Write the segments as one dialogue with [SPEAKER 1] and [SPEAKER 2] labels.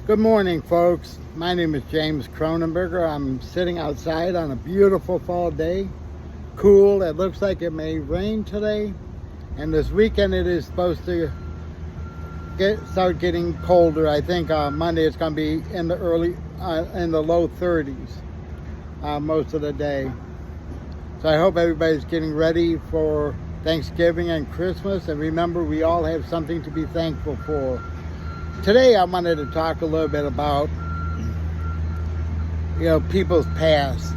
[SPEAKER 1] Good morning, folks. My name is James Cronenberger. I'm sitting outside on a beautiful fall day. Cool. It looks like it may rain today. And this weekend it is supposed to start getting colder. I think Monday it's going to be in the low 30s most of the day. So I hope everybody's getting ready for Thanksgiving and Christmas. And remember, we all have something to be thankful for. Today I wanted to talk a little bit about, people's pasts.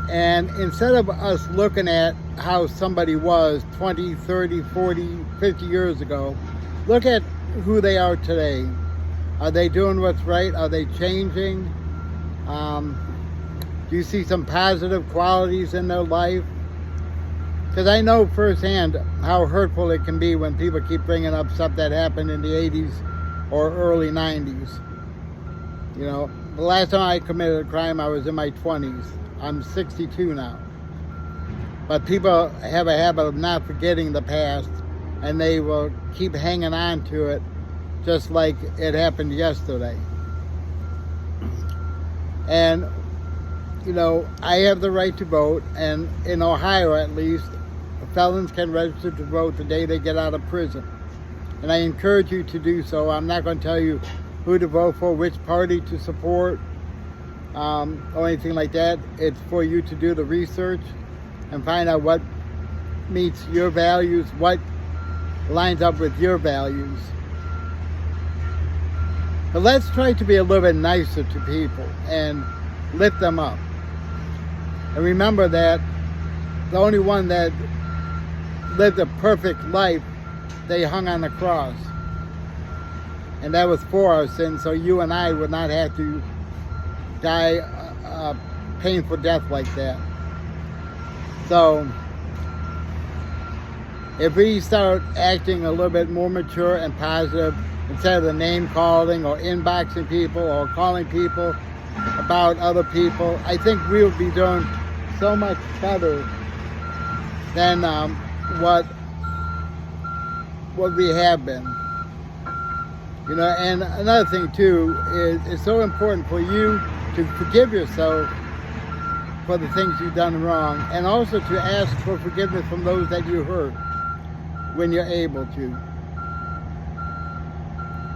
[SPEAKER 1] And instead of us looking at how somebody was 20, 30, 40, 50 years ago, look at who they are today. Are they doing what's right? Are they changing? Do you see some positive qualities in their life? Because I know firsthand how hurtful it can be when people keep bringing up stuff that happened in the 80s or early 90s. The last time I committed a crime, I was in my 20s. I'm 62 now. But people have a habit of not forgetting the past, and they will keep hanging on to it just like it happened yesterday. And, I have the right to vote, and in Ohio at least, felons can register to vote the day they get out of prison. And I encourage you to do so. I'm not going to tell you who to vote for, which party to support, or anything like that. It's for you to do the research and find out what meets your values, what lines up with your values. But let's try to be a little bit nicer to people and lift them up. And remember that the only one that lived a perfect life, they hung on the cross. And that was for our sins, so you and I would not have to die a painful death like that. So, if we start acting a little bit more mature and positive, instead of the name calling or inboxing people or calling people about other people, I think we'll be doing so much better than what we have been. And another thing too is it's so important for you to forgive yourself for the things you've done wrong, and also to ask for forgiveness from those that you hurt when you're able to.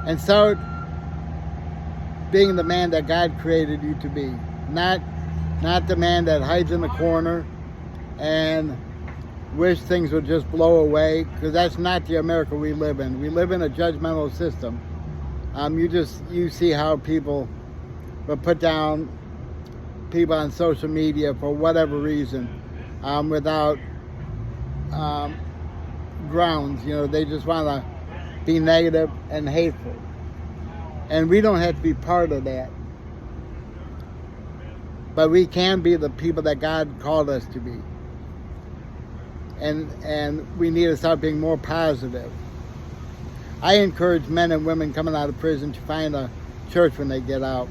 [SPEAKER 1] And start being the man that God created you to be. Not the man that hides in the corner and wish things would just blow away, because that's not the America we live in. We live in a judgmental system. You see how people will put down people on social media for whatever reason, without grounds. They just want to be negative and hateful. And we don't have to be part of that. But we can be the people that God called us to be. And we need to start being more positive. I encourage men and women coming out of prison to find a church when they get out.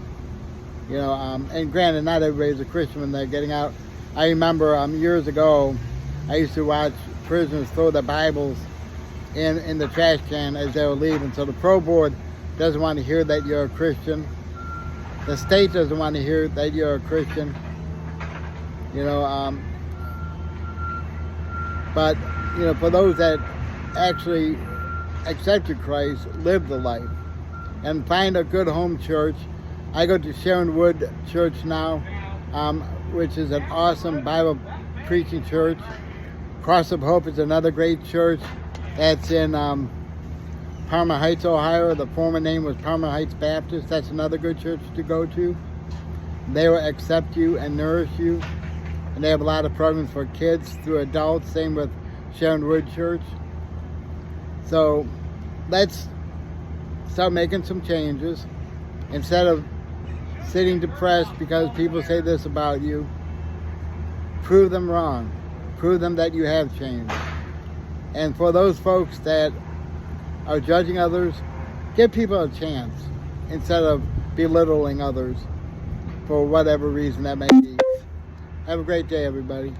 [SPEAKER 1] And granted, not everybody's a Christian when they're getting out. I remember years ago, I used to watch prisoners throw their Bibles in the trash can as they were leaving. So the pro board doesn't want to hear that you're a Christian. The state doesn't want to hear that you're a Christian. But, for those that actually accepted Christ, live the life, and find a good home church. I go to Sharon Wood Church now, which is an awesome Bible preaching church. Cross of Hope is another great church that's in Parma Heights, Ohio. The former name was Parma Heights Baptist. That's another good church to go to. They will accept you and nourish you. And they have a lot of programs for kids through adults. Same with Sharon Wood Church. So let's start making some changes. Instead of sitting depressed because people say this about you, prove them wrong. Prove them that you have changed. And for those folks that are judging others, give people a chance instead of belittling others for whatever reason that may be. Have a great day, everybody.